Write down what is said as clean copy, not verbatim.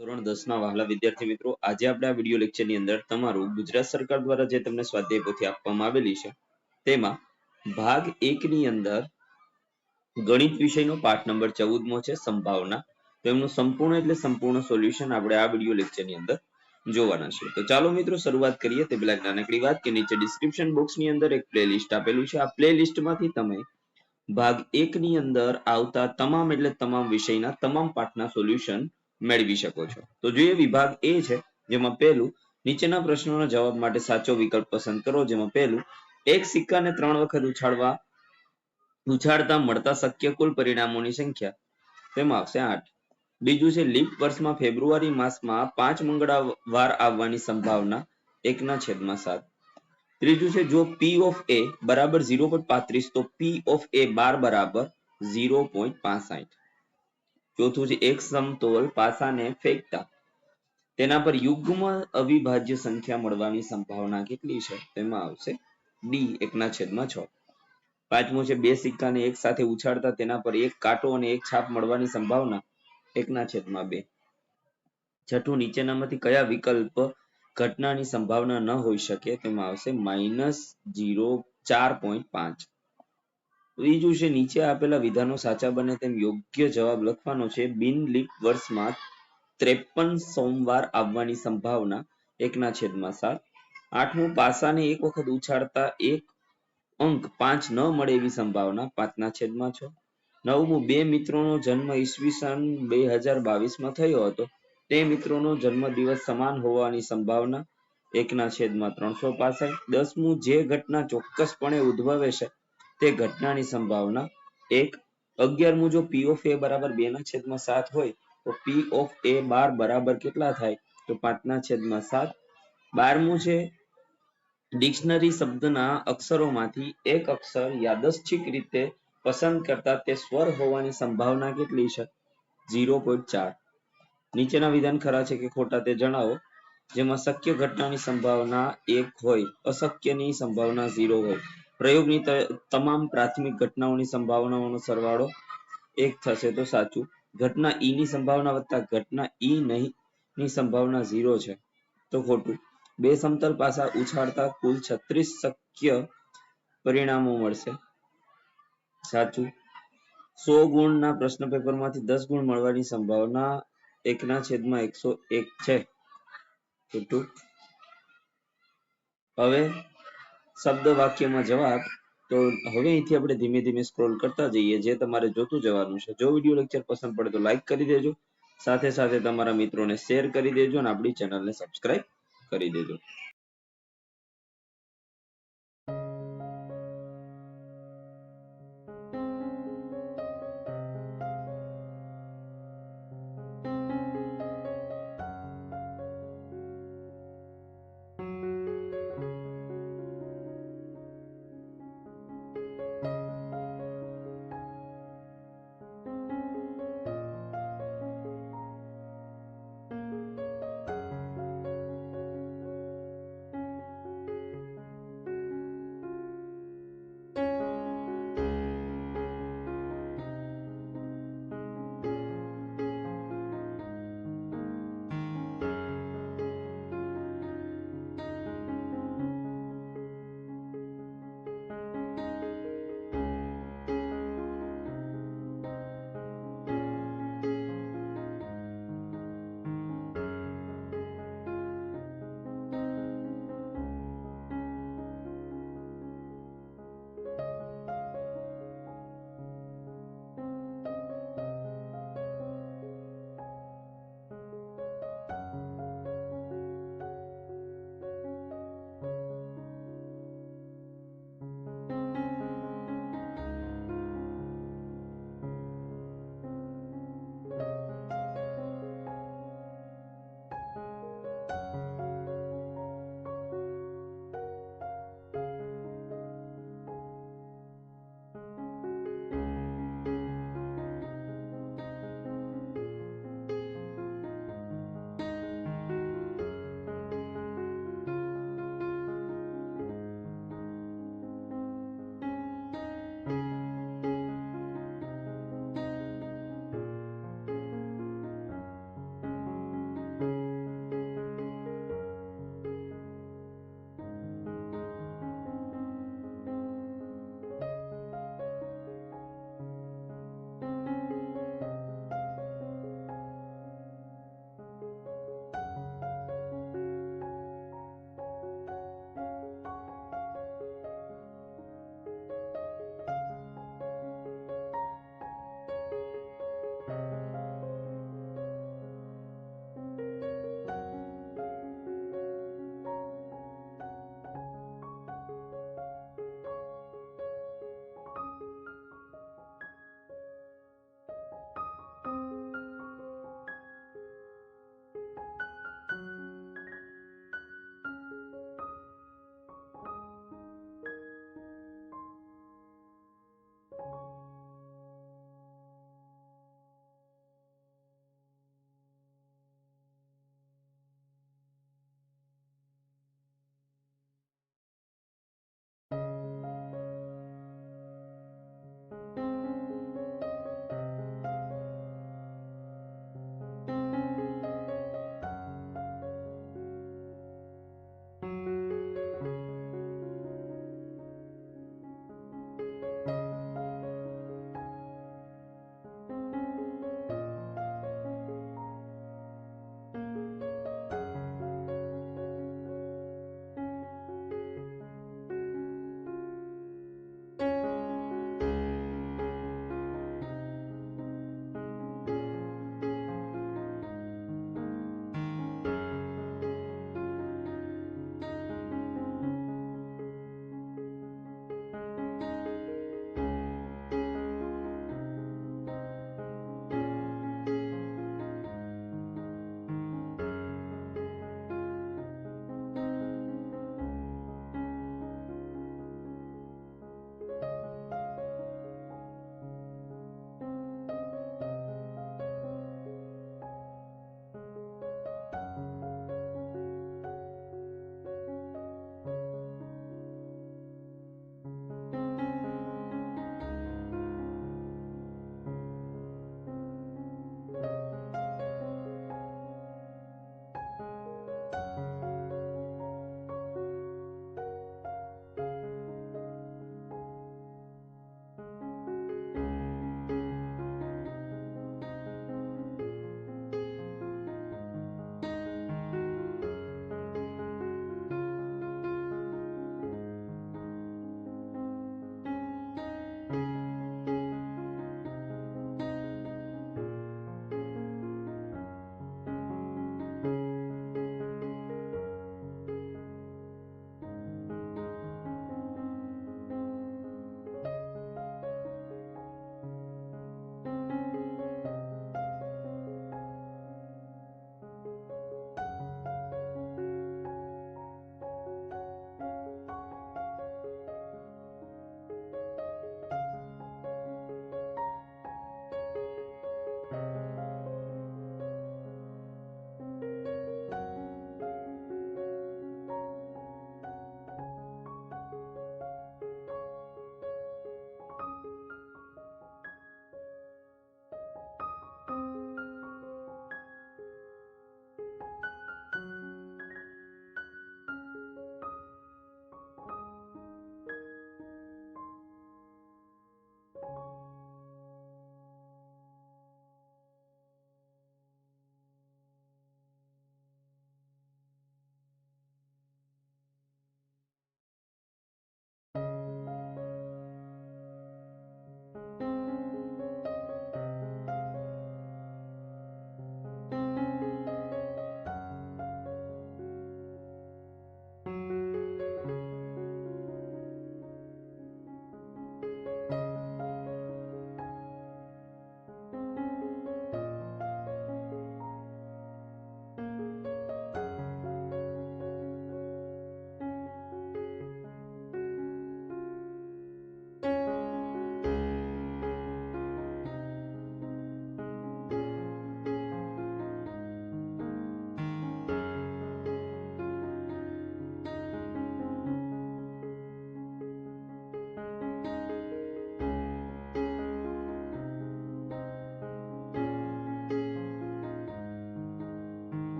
ધોરણ 10 ના વહાલા વિદ્યાર્થી મિત્રો, આજે આપણે આ વિડિયો લેક્ચરની અંદર તમારું ગુજરાત સરકાર દ્વારા જે તમને સ્વાધ્યાય પોથી આપવામાં આવેલી છે તેમાં ભાગ 1 ની અંદર ગણિત વિષયનો પાઠ નંબર 14મો છે સંભાવના. તો એમનું સંપૂર્ણ એટલે સંપૂર્ણ સોલ્યુશન આપણે આ વિડિયો લેક્ચરની અંદર જોવાના છે. તો ચાલો મિત્રો શરૂઆત કરીએ તે પહેલા નાનકડી વાત કે નીચે ડિસ્ક્રિપ્શન બોક્સની અંદર એક પ્લેલિસ્ટ આપેલું છે. આ પ્લેલિસ્ટમાંથી તમે ભાગ 1 ની અંદર આવતા તમામ એટલે તમામ વિષયના તમામ પાઠના સોલ્યુશન મેળવી શકો છો. તો જોઈએ વિભાગ એ છે જેમાં પહેલું નીચેના પ્રશ્નોના જવાબ માટે સાચો વિકલ્પ પસંદ કરો. જેમાં પહેલું એક સિક્કાને 3 વખત ઉછાળતા મળતા શક્ય કુલ પરિણામોની સંખ્યા તેમાં આવશે 8. બીજું છે લીપ વર્ષમાં ફેબ્રુઆરી માસમાં 5 મંગળવાર આવવાની સંભાવના 1/7. ત્રીજું છે જો P of A બરાબર 0.35 તો P of A બાર બરાબર 0.65. ચોથું છે એક સમતોલ પાસાને ફેંકતા તેના પર યુગ્મ અવિભાજ્ય સંખ્યા મળવાની સંભાવના કેટલી છે? તેમાં આવશે D 1/6. પાંચમું છે બે સિક્કાને એક સાથે ઉછાળતા તેના પર એક કાંટો અને એક છાપ મળવાની સંભાવના 1/2. છઠ્ઠું નીચેનામાંથી કયા વિકલ્પ ઘટનાની સંભાવના ન હોઈ શકે? તેમાં આવશે -4.5. ત્રીજું છે નીચે આપેલા વિધાનો સાચા બને તેમ યોગ્ય જવાબ લખવાનો છે. બિન લીપ વર્ષમાં 53 સોમવાર આવવાની સંભાવના 1/7. આઠમું પાસાને એક વખત ઉછાળતા એક અંક 5 ન મળે એવી સંભાવના 5/6. નવમું બે મિત્રોનો જન્મ ઈસવીસન 2022 થયો હતો. તે મિત્રોનો જન્મદિવસ સમાન હોવાની સંભાવના 1/365. 10મું જે ઘટના ચોક્કસપણે ઉદ્ભવે છે તે ઘટનાની સંભાવના 1. 11મું જો P of A બરાબર 2/7 હોય તો P of A બાર બરાબર કેટલા થાય? તો 5/7. 12મું છે ડિક્શનરી શબ્દના અક્ષરોમાંથી એક અક્ષર યાદચ્છિક રીતે પસંદ કરતા તે સ્વર હોવાની સંભાવના કેટલી છે? 0.4. નીચેના વિધાન ખરા છે કે ખોટા તે જણાવો. જેમાં શક્ય ઘટનાની સંભાવના 1 હોય, અશક્યની સંભાવના 0 હોય. પ્રયોગની તમામ પ્રાથમિક ઘટનાઓની સંભાવનાઓનો સરવાળો 1 થશે તો સાચું. ઘટના E ની સંભાવના વત્તા ઘટના E નહીં ની સંભાવના 0 છે તો ખોટું. બે સમતલ પાસા ઉછાળતા કુલ 36 શક્ય પરિણામો મળશે સાચું. 100 ગુણના પ્રશ્ન પેપરમાંથી 10 ગુણ મળવાની સંભાવના 1/101 છે ખોટું. હવે શબ્દ વાક્યમાં જવાબ. તો હવે અહીંથી આપણે ધીમે ધીમે સ્ક્રોલ કરતા જઈએ જે તમારે જોતું જવાનું છે. જો વિડીયો લેક્ચર પસંદ પડે તો લાઈક કરી દેજો, સાથે સાથે તમારા મિત્રોને શેર કરી દેજો અને આપણી ચેનલને સબસ્ક્રાઇબ કરી દેજો.